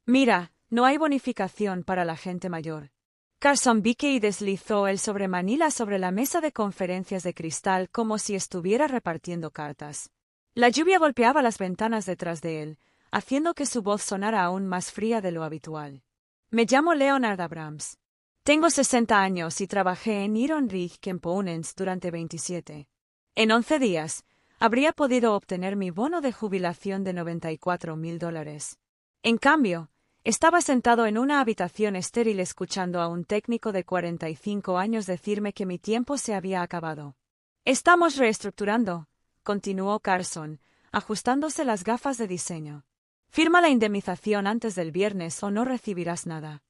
Mira, no hay bonificación para la gente mayor. Carson Bickey deslizó el sobremanila sobre la mesa de conferencias de cristal como si estuviera repartiendo cartas. La lluvia golpeaba las ventanas detrás de él, haciendo que su voz sonara aún más fría de lo habitual. Me llamo Leonard Abrams. Tengo 60 años y trabajé en Iron Ridge Components durante 27. En 11 días, habría podido obtener mi bono de jubilación de $94,000. En cambio, estaba sentado en una habitación estéril escuchando a un técnico de 45 años decirme que mi tiempo se había acabado. Estamos reestructurando, continuó Carson, ajustándose las gafas de diseño. Firma la indemnización antes del viernes o no recibirás nada.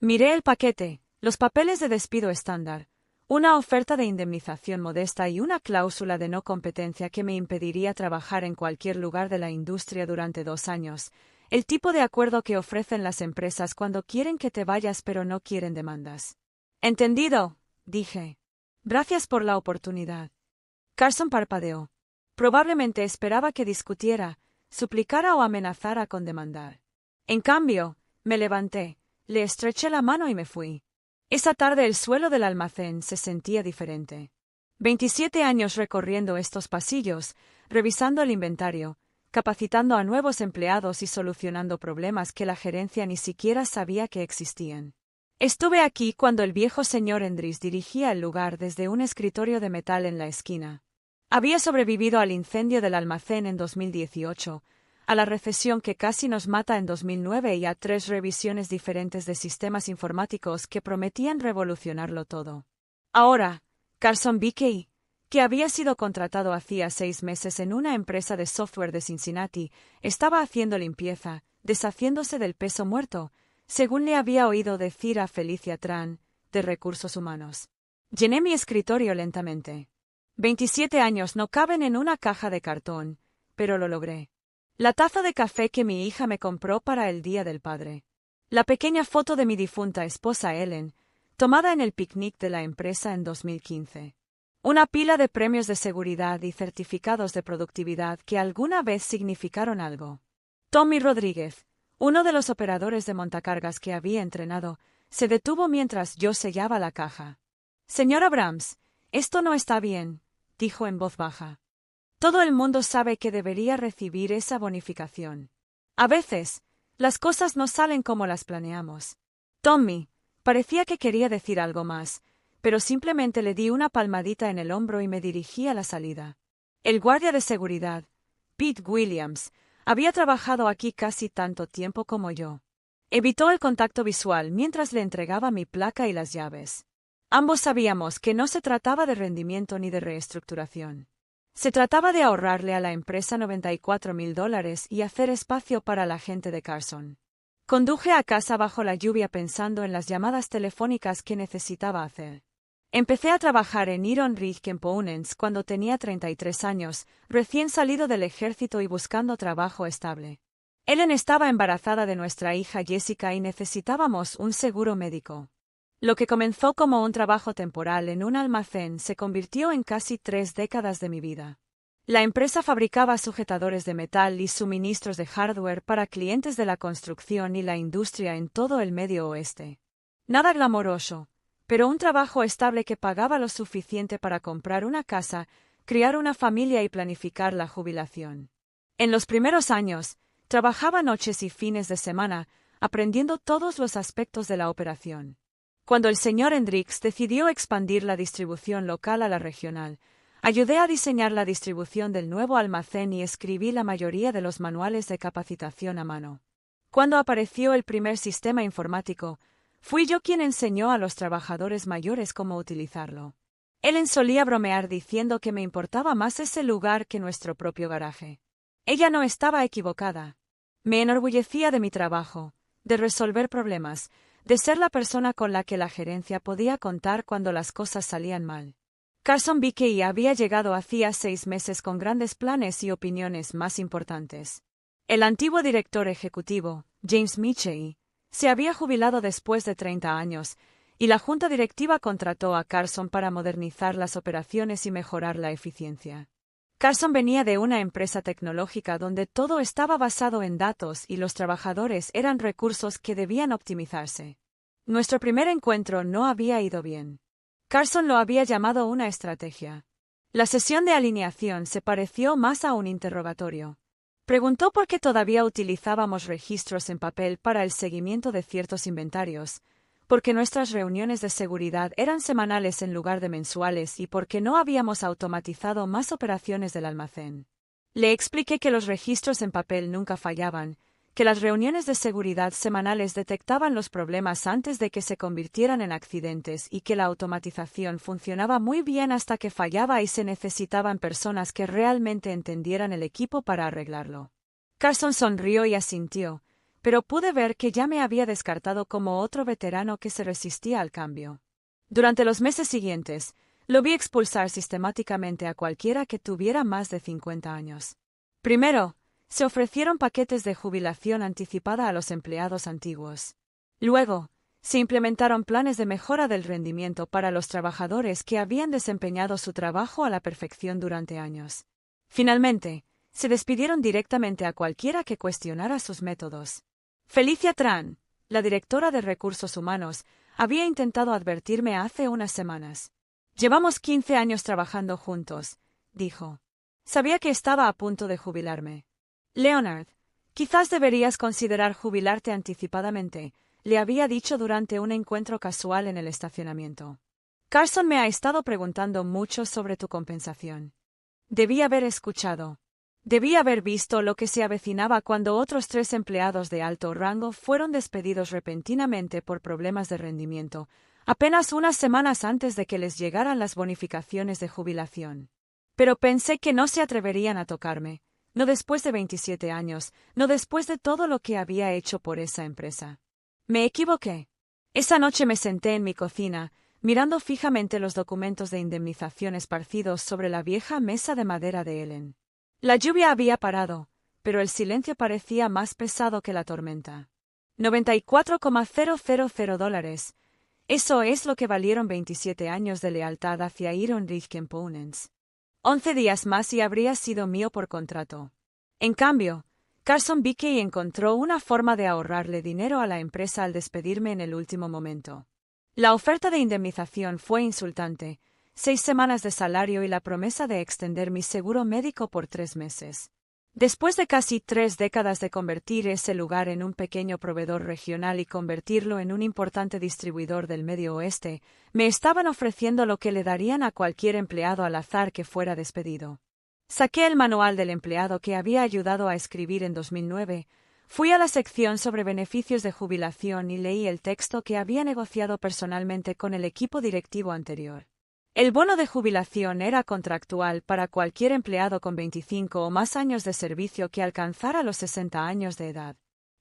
Miré el paquete, los papeles de despido estándar, una oferta de indemnización modesta y una cláusula de no competencia que me impediría trabajar en cualquier lugar de la industria durante 2 años, el tipo de acuerdo que ofrecen las empresas cuando quieren que te vayas pero no quieren demandas. Entendido, dije. Gracias por la oportunidad. Carson parpadeó. Probablemente esperaba que discutiera, suplicara o amenazara con demandar. En cambio, me levanté, le estreché la mano y me fui. Esa tarde el suelo del almacén se sentía diferente. 27 años recorriendo estos pasillos, revisando el inventario, capacitando a nuevos empleados y solucionando problemas que la gerencia ni siquiera sabía que existían. Estuve aquí cuando el viejo señor Endris dirigía el lugar desde un escritorio de metal en la esquina. Había sobrevivido al incendio del almacén en 2018, a la recesión que casi nos mata en 2009 y a 3 revisiones diferentes de sistemas informáticos que prometían revolucionarlo todo. Ahora, Carson Bickey, que había sido contratado hacía 6 meses en una empresa de software de Cincinnati, estaba haciendo limpieza, deshaciéndose del peso muerto, según le había oído decir a Felicia Tran, de Recursos Humanos. Llené mi escritorio lentamente. 27 años no caben en una caja de cartón, pero lo logré. La taza de café que mi hija me compró para el Día del Padre. La pequeña foto de mi difunta esposa Ellen, tomada en el picnic de la empresa en 2015. Una pila de premios de seguridad y certificados de productividad que alguna vez significaron algo. Tommy Rodríguez, uno de los operadores de montacargas que había entrenado, se detuvo mientras yo sellaba la caja. Señor Abrams, esto no está bien, dijo en voz baja. Todo el mundo sabe que debería recibir esa bonificación. A veces, las cosas no salen como las planeamos. Tommy, parecía que quería decir algo más, pero simplemente le di una palmadita en el hombro y me dirigí a la salida. El guardia de seguridad, Pete Williams, había trabajado aquí casi tanto tiempo como yo. Evitó el contacto visual mientras le entregaba mi placa y las llaves. Ambos sabíamos que no se trataba de rendimiento ni de reestructuración. Se trataba de ahorrarle a la empresa $94,000 y hacer espacio para la gente de Carson. Conduje a casa bajo la lluvia pensando en las llamadas telefónicas que necesitaba hacer. Empecé a trabajar en Iron Ridge Components cuando tenía 33 años, recién salido del ejército y buscando trabajo estable. Ellen estaba embarazada de nuestra hija Jessica y necesitábamos un seguro médico. Lo que comenzó como un trabajo temporal en un almacén se convirtió en casi 3 décadas de mi vida. La empresa fabricaba sujetadores de metal y suministros de hardware para clientes de la construcción y la industria en todo el Medio Oeste. Nada glamoroso, pero un trabajo estable que pagaba lo suficiente para comprar una casa, criar una familia y planificar la jubilación. En los primeros años, trabajaba noches y fines de semana, aprendiendo todos los aspectos de la operación. Cuando el señor Hendricks decidió expandir la distribución local a la regional, ayudé a diseñar la distribución del nuevo almacén y escribí la mayoría de los manuales de capacitación a mano. Cuando apareció el primer sistema informático, fui yo quien enseñó a los trabajadores mayores cómo utilizarlo. Ellen solía bromear diciendo que me importaba más ese lugar que nuestro propio garaje. Ella no estaba equivocada. Me enorgullecía de mi trabajo, de resolver problemas, de ser la persona con la que la gerencia podía contar cuando las cosas salían mal. Carson Bickey había llegado hacía 6 meses con grandes planes y opiniones más importantes. El antiguo director ejecutivo, James Michey, se había jubilado después de 30 años, y la junta directiva contrató a Carson para modernizar las operaciones y mejorar la eficiencia. Carson venía de una empresa tecnológica donde todo estaba basado en datos y los trabajadores eran recursos que debían optimizarse. Nuestro primer encuentro no había ido bien. Carson lo había llamado una estrategia. La sesión de alineación se pareció más a un interrogatorio. Preguntó por qué todavía utilizábamos registros en papel para el seguimiento de ciertos inventarios, porque nuestras reuniones de seguridad eran semanales en lugar de mensuales y porque no habíamos automatizado más operaciones del almacén. Le expliqué que los registros en papel nunca fallaban, que las reuniones de seguridad semanales detectaban los problemas antes de que se convirtieran en accidentes y que la automatización funcionaba muy bien hasta que fallaba y se necesitaban personas que realmente entendieran el equipo para arreglarlo. Carson sonrió y asintió, pero pude ver que ya me había descartado como otro veterano que se resistía al cambio. Durante los meses siguientes, lo vi expulsar sistemáticamente a cualquiera que tuviera más de 50 años. Primero, se ofrecieron paquetes de jubilación anticipada a los empleados antiguos. Luego, se implementaron planes de mejora del rendimiento para los trabajadores que habían desempeñado su trabajo a la perfección durante años. Finalmente, se despidieron directamente a cualquiera que cuestionara sus métodos. Felicia Tran, la directora de Recursos Humanos, había intentado advertirme hace unas semanas. Llevamos 15 años trabajando juntos, dijo. Sabía que estaba a punto de jubilarme. Leonard, quizás deberías considerar jubilarte anticipadamente, le había dicho durante un encuentro casual en el estacionamiento. Carson me ha estado preguntando mucho sobre tu compensación. Debí haber escuchado. Debí haber visto lo que se avecinaba cuando otros 3 empleados de alto rango fueron despedidos repentinamente por problemas de rendimiento, apenas unas semanas antes de que les llegaran las bonificaciones de jubilación. Pero pensé que no se atreverían a tocarme. No después de 27 años, no después de todo lo que había hecho por esa empresa. Me equivoqué. Esa noche me senté en mi cocina, mirando fijamente los documentos de indemnización esparcidos sobre la vieja mesa de madera de Ellen. La lluvia había parado, pero el silencio parecía más pesado que la tormenta. $94,000. Eso es lo que valieron 27 años de lealtad hacia Iron Ridge Components. 11 días más y habría sido mío por contrato. En cambio, Carson Bickey encontró una forma de ahorrarle dinero a la empresa al despedirme en el último momento. La oferta de indemnización fue insultante, 6 semanas de salario y la promesa de extender mi seguro médico por 3 meses. Después de casi 3 décadas de convertir ese lugar en un pequeño proveedor regional y convertirlo en un importante distribuidor del Medio Oeste, me estaban ofreciendo lo que le darían a cualquier empleado al azar que fuera despedido. Saqué el manual del empleado que había ayudado a escribir en 2009, fui a la sección sobre beneficios de jubilación y leí el texto que había negociado personalmente con el equipo directivo anterior. El bono de jubilación era contractual para cualquier empleado con 25 o más años de servicio que alcanzara los 60 años de edad.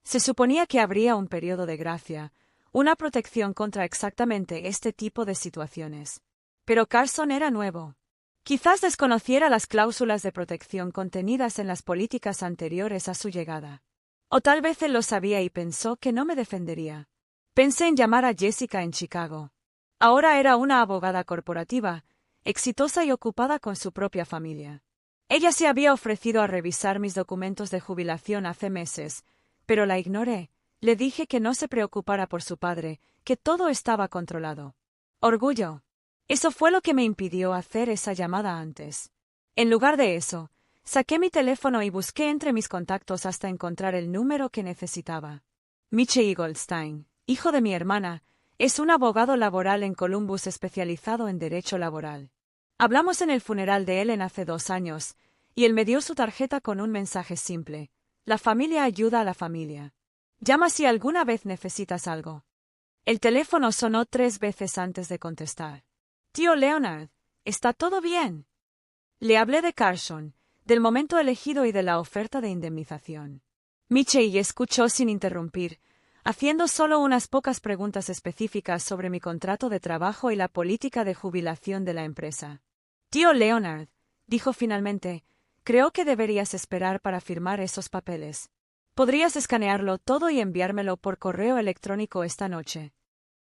Se suponía que habría un periodo de gracia, una protección contra exactamente este tipo de situaciones. Pero Carson era nuevo. Quizás desconociera las cláusulas de protección contenidas en las políticas anteriores a su llegada. O tal vez él lo sabía y pensó que no me defendería. Pensé en llamar a Jessica en Chicago. Ahora era una abogada corporativa, exitosa y ocupada con su propia familia. Ella se había ofrecido a revisar mis documentos de jubilación hace meses, pero la ignoré. Le dije que no se preocupara por su padre, que todo estaba controlado. Orgullo. Eso fue lo que me impidió hacer esa llamada antes. En lugar de eso, saqué mi teléfono y busqué entre mis contactos hasta encontrar el número que necesitaba. Michie Goldstein, hijo de mi hermana, es un abogado laboral en Columbus especializado en derecho laboral. Hablamos en el funeral de Ellen hace 2 años, y él me dio su tarjeta con un mensaje simple: la familia ayuda a la familia. Llama si alguna vez necesitas algo. El teléfono sonó 3 veces antes de contestar. Tío Leonard, ¿está todo bien? Le hablé de Carson, del momento elegido y de la oferta de indemnización. Michie escuchó sin interrumpir, haciendo solo unas pocas preguntas específicas sobre mi contrato de trabajo y la política de jubilación de la empresa. Tío Leonard, dijo finalmente, creo que deberías esperar para firmar esos papeles. Podrías escanearlo todo y enviármelo por correo electrónico esta noche.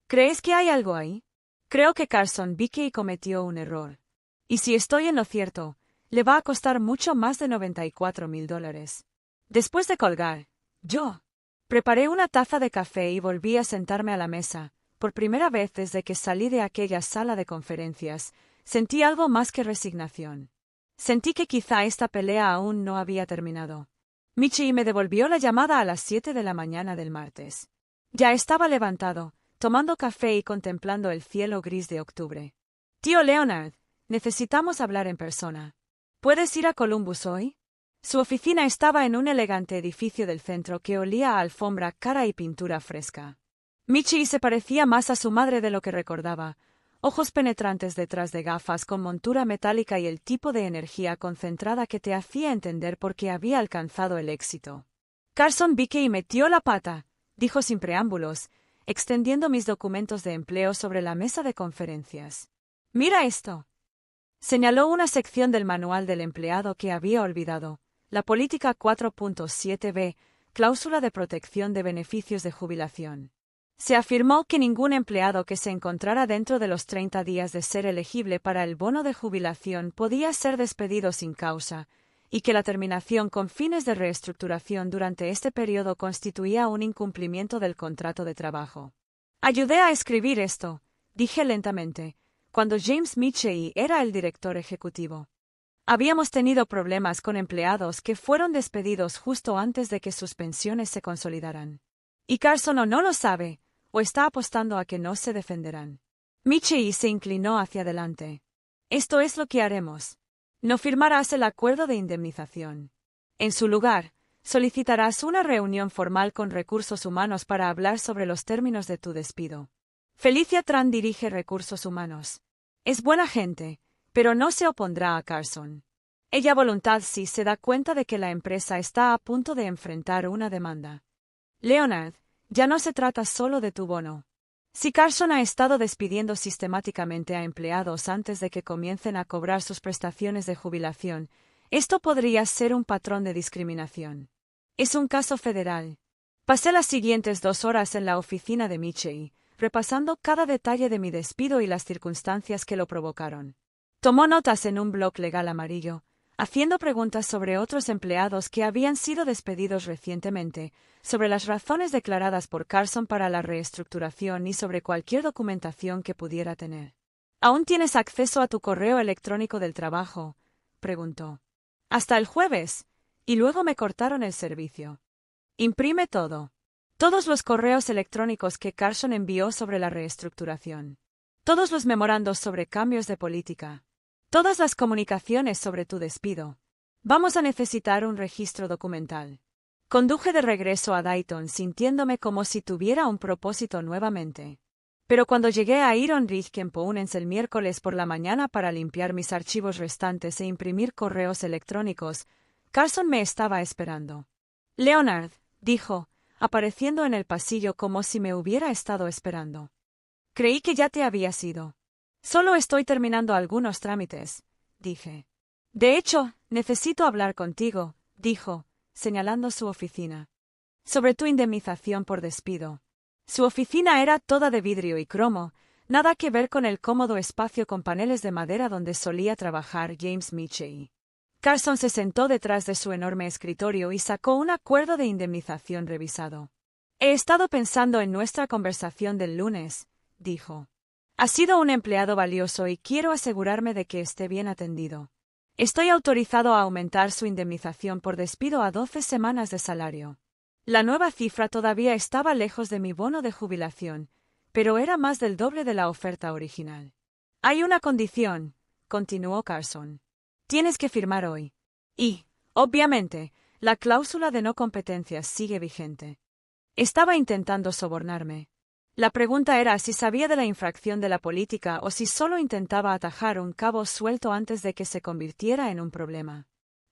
¿Crees que hay algo ahí? Creo que Carson Bickey cometió un error. Y si estoy en lo cierto, Le va a costar mucho más de $94,000. Después de colgar, yo preparé una taza de café y volví a sentarme a la mesa. Por primera vez desde que salí de aquella sala de conferencias, sentí algo más que resignación. Sentí que quizá esta pelea aún no había terminado. Michie me devolvió la llamada a las 7 de la mañana del martes. Ya estaba levantado, tomando café y contemplando el cielo gris de octubre. Tío Leonard, necesitamos hablar en persona. ¿Puedes ir a Columbus hoy? Su oficina estaba en un elegante edificio del centro que olía a alfombra cara y pintura fresca. Michie se parecía más a su madre de lo que recordaba, ojos penetrantes detrás de gafas con montura metálica y el tipo de energía concentrada que te hacía entender por qué había alcanzado el éxito. Carson Bickey metió la pata, dijo sin preámbulos, extendiendo mis documentos de empleo sobre la mesa de conferencias. Mira esto. Señaló una sección del manual del empleado que había olvidado, la política 4.7b, cláusula de protección de beneficios de jubilación. Se afirmó que ningún empleado que se encontrara dentro de los 30 días de ser elegible para el bono de jubilación podía ser despedido sin causa, y que la terminación con fines de reestructuración durante este periodo constituía un incumplimiento del contrato de trabajo. Ayudé a escribir esto, dije lentamente, cuando James Michie era el director ejecutivo. Habíamos tenido problemas con empleados que fueron despedidos justo antes de que sus pensiones se consolidaran. Y Carson o no lo sabe, o está apostando a que no se defenderán. Michie se inclinó hacia adelante. Esto es lo que haremos. No firmarás el acuerdo de indemnización. En su lugar, solicitarás una reunión formal con recursos humanos para hablar sobre los términos de tu despido. Felicia Tran dirige recursos humanos. Es buena gente, pero no se opondrá a Carson. Ella a voluntad sí se da cuenta de que la empresa está a punto de enfrentar una demanda. Leonard, ya no se trata solo de tu bono. Si Carson ha estado despidiendo sistemáticamente a empleados antes de que comiencen a cobrar sus prestaciones de jubilación, esto podría ser un patrón de discriminación. Es un caso federal. Pasé las siguientes 2 horas en la oficina de Michie, repasando cada detalle de mi despido y las circunstancias que lo provocaron. Tomó notas en un bloc legal amarillo, haciendo preguntas sobre otros empleados que habían sido despedidos recientemente, sobre las razones declaradas por Carson para la reestructuración y sobre cualquier documentación que pudiera tener. ¿Aún tienes acceso a tu correo electrónico del trabajo?, preguntó. Hasta el jueves, y luego me cortaron el servicio. Imprime todo. Todos los correos electrónicos que Carson envió sobre la reestructuración. Todos los memorandos sobre cambios de política. Todas las comunicaciones sobre tu despido. Vamos a necesitar un registro documental. Conduje de regreso a Dayton sintiéndome como si tuviera un propósito nuevamente. Pero cuando llegué a Iron Ridge Components el miércoles por la mañana para limpiar mis archivos restantes e imprimir correos electrónicos, Carson me estaba esperando. Leonard, dijo, apareciendo en el pasillo como si me hubiera estado esperando. Creí que ya te habías ido. Solo estoy terminando algunos trámites, dije. De hecho, necesito hablar contigo, dijo, señalando su oficina. Sobre tu indemnización por despido. Su oficina era toda de vidrio y cromo, nada que ver con el cómodo espacio con paneles de madera donde solía trabajar James Michie. Carson se sentó detrás de su enorme escritorio y sacó un acuerdo de indemnización revisado. He estado pensando en nuestra conversación del lunes, dijo. Ha sido un empleado valioso y quiero asegurarme de que esté bien atendido. Estoy autorizado a aumentar su indemnización por despido a 12 semanas de salario. La nueva cifra todavía estaba lejos de mi bono de jubilación, pero era más del doble de la oferta original. Hay una condición, continuó Carson. Tienes que firmar hoy. Y, obviamente, la cláusula de no competencias sigue vigente. Estaba intentando sobornarme. La pregunta era si sabía de la infracción de la política o si solo intentaba atajar un cabo suelto antes de que se convirtiera en un problema.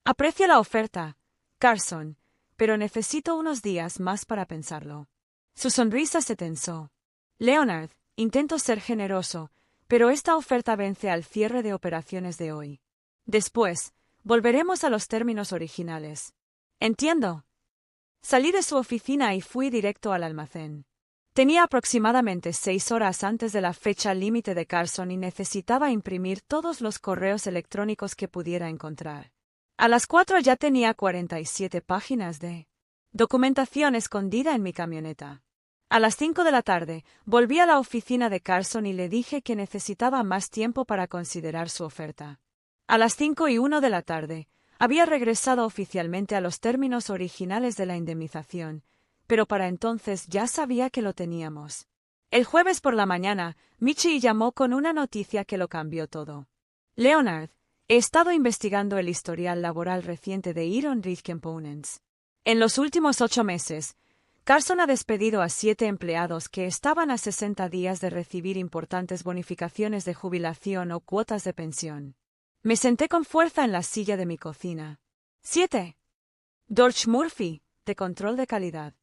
Aprecio la oferta, Carson, pero necesito unos días más para pensarlo. Su sonrisa se tensó. Leonard, intento ser generoso, pero esta oferta vence al cierre de operaciones de hoy. Después, volveremos a los términos originales. Entiendo. Salí de su oficina y fui directo al almacén. Tenía aproximadamente 6 horas antes de la fecha límite de Carson y necesitaba imprimir todos los correos electrónicos que pudiera encontrar. A las 4 ya tenía 47 páginas de documentación escondida en mi camioneta. A las 5 de la tarde, volví a la oficina de Carson y le dije que necesitaba más tiempo para considerar su oferta. A las 5:01 de la tarde, había regresado oficialmente a los términos originales de la indemnización, pero para entonces ya sabía que lo teníamos. El jueves por la mañana, Michie llamó con una noticia que lo cambió todo. Leonard, he estado investigando el historial laboral reciente de Iron Ridge Components. En los últimos 8 meses, Carson ha despedido a 7 empleados que estaban a 60 días de recibir importantes bonificaciones de jubilación o cuotas de pensión. Me senté con fuerza en la silla de mi cocina. 7. George Murphy, de control de calidad.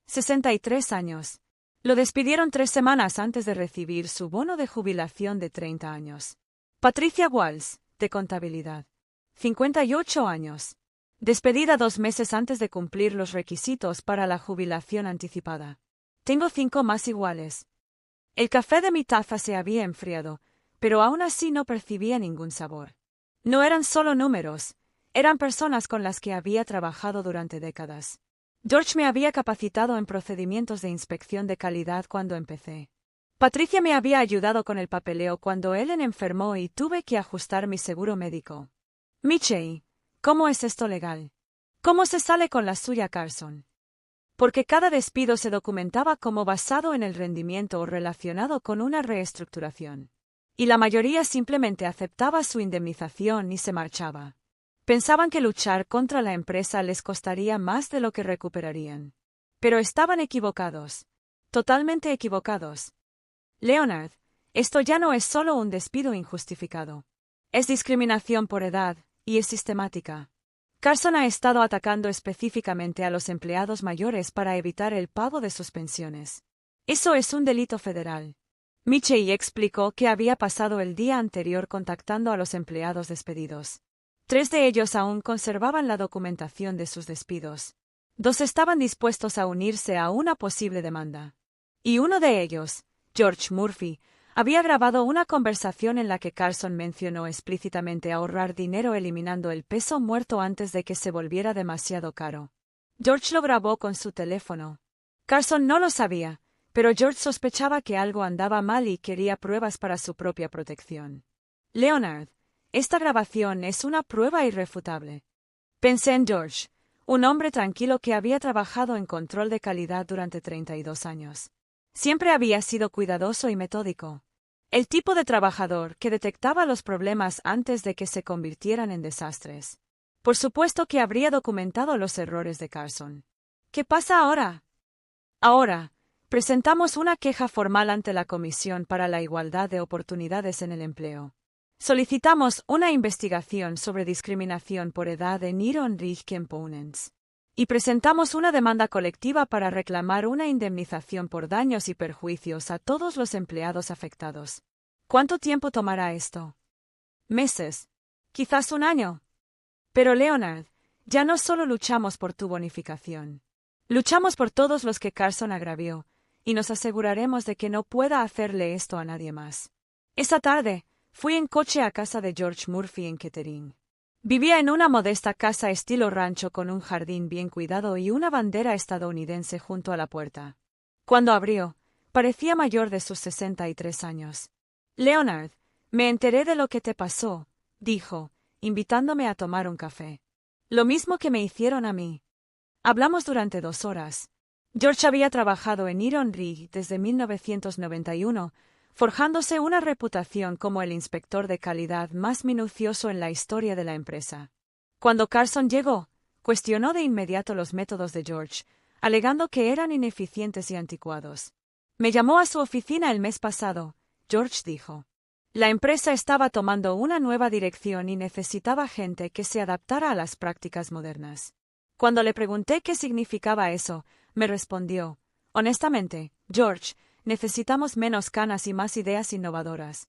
63 años. Lo despidieron 3 semanas antes de recibir su bono de jubilación de 30 años. Patricia Walls, de contabilidad. 58 años. Despedida 2 meses antes de cumplir los requisitos para la jubilación anticipada. Tengo 5 más iguales. El café de mi taza se había enfriado, pero aún así no percibía ningún sabor. No eran solo números, eran personas con las que había trabajado durante décadas. George me había capacitado en procedimientos de inspección de calidad cuando empecé. Patricia me había ayudado con el papeleo cuando Ellen enfermó y tuve que ajustar mi seguro médico. Michie, ¿cómo es esto legal? ¿Cómo se sale con la suya, Carson? Porque cada despido se documentaba como basado en el rendimiento o relacionado con una reestructuración. Y la mayoría simplemente aceptaba su indemnización y se marchaba. Pensaban que luchar contra la empresa les costaría más de lo que recuperarían. Pero estaban equivocados. Totalmente equivocados. Leonard, esto ya no es solo un despido injustificado. Es discriminación por edad, y es sistemática. Carson ha estado atacando específicamente a los empleados mayores para evitar el pago de sus pensiones. Eso es un delito federal. Michie explicó que había pasado el día anterior contactando a los empleados despedidos. 3 de ellos aún conservaban la documentación de sus despidos. 2 estaban dispuestos a unirse a una posible demanda. Y uno de ellos, George Murphy, había grabado una conversación en la que Carson mencionó explícitamente ahorrar dinero eliminando el peso muerto antes de que se volviera demasiado caro. George lo grabó con su teléfono. Carson no lo sabía, pero George sospechaba que algo andaba mal y quería pruebas para su propia protección. Leonard, esta grabación es una prueba irrefutable. Pensé en George, un hombre tranquilo que había trabajado en control de calidad durante 32 años. Siempre había sido cuidadoso y metódico. El tipo de trabajador que detectaba los problemas antes de que se convirtieran en desastres. Por supuesto que habría documentado los errores de Carson. ¿Qué pasa ahora? Ahora, presentamos una queja formal ante la Comisión para la Igualdad de Oportunidades en el Empleo. Solicitamos una investigación sobre discriminación por edad en Iron Ridge Components. Y presentamos una demanda colectiva para reclamar una indemnización por daños y perjuicios a todos los empleados afectados. ¿Cuánto tiempo tomará esto? ¿Meses? ¿Quizás un año? Pero Leonard, ya no solo luchamos por tu bonificación. Luchamos por todos los que Carson agravió, y nos aseguraremos de que no pueda hacerle esto a nadie más. Esa tarde, fui en coche a casa de George Murphy en Kettering. Vivía en una modesta casa estilo rancho con un jardín bien cuidado y una bandera estadounidense junto a la puerta. Cuando abrió, parecía mayor de sus 63 años. Leonard, me enteré de lo que te pasó, dijo, invitándome a tomar un café. Lo mismo que me hicieron a mí. Hablamos durante 2 horas. George había trabajado en Iron Ridge desde 1991, forjándose una reputación como el inspector de calidad más minucioso en la historia de la empresa. Cuando Carson llegó, cuestionó de inmediato los métodos de George, alegando que eran ineficientes y anticuados. Me llamó a su oficina el mes pasado, George dijo. La empresa estaba tomando una nueva dirección y necesitaba gente que se adaptara a las prácticas modernas. Cuando le pregunté qué significaba eso, me respondió, honestamente, George, necesitamos menos canas y más ideas innovadoras.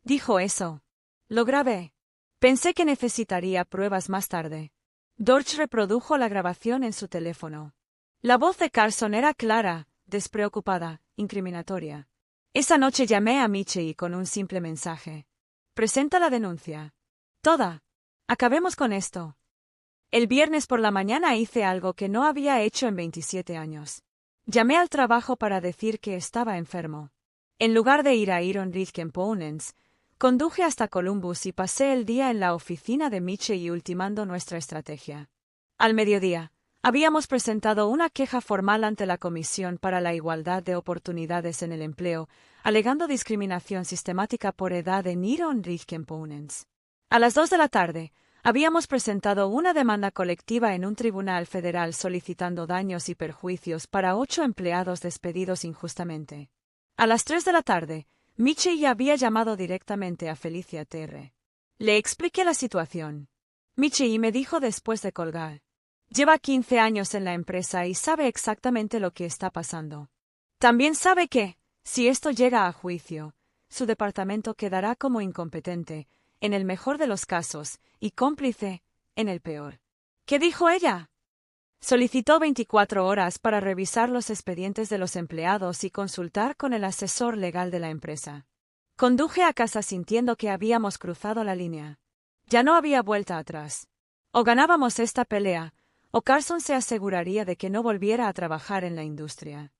Dijo eso. Lo grabé. Pensé que necesitaría pruebas más tarde. George reprodujo la grabación en su teléfono. La voz de Carson era clara, despreocupada, incriminatoria. Esa noche llamé a Michelle con un simple mensaje. Presenta la denuncia. Toda. Acabemos con esto. El viernes por la mañana hice algo que no había hecho en 27 años. Llamé al trabajo para decir que estaba enfermo. En lugar de ir a Iron Ridge Components, conduje hasta Columbus y pasé el día en la oficina de Michelle ultimando nuestra estrategia. Al mediodía, habíamos presentado una queja formal ante la Comisión para la Igualdad de Oportunidades en el Empleo, alegando discriminación sistemática por edad en Iron Ridge Components. A las 2 de la tarde, habíamos presentado una demanda colectiva en un tribunal federal solicitando daños y perjuicios para 8 empleados despedidos injustamente. A las 3 de la tarde, Michelle había llamado directamente a Felicia Terre. Le expliqué la situación. Michelle me dijo después de colgar. Lleva 15 años en la empresa y sabe exactamente lo que está pasando. También sabe que, si esto llega a juicio, su departamento quedará como incompetente, en el mejor de los casos, y cómplice, en el peor. ¿Qué dijo ella? Solicitó 24 horas para revisar los expedientes de los empleados y consultar con el asesor legal de la empresa. Conduje a casa sintiendo que habíamos cruzado la línea. Ya no había vuelta atrás. O ganábamos esta pelea, o Carson se aseguraría de que no volviera a trabajar en la industria.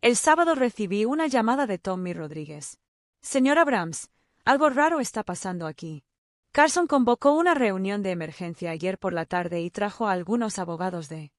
El sábado recibí una llamada de Tommy Rodríguez. Señor Abrams, algo raro está pasando aquí. Carson convocó una reunión de emergencia ayer por la tarde y trajo a algunos abogados de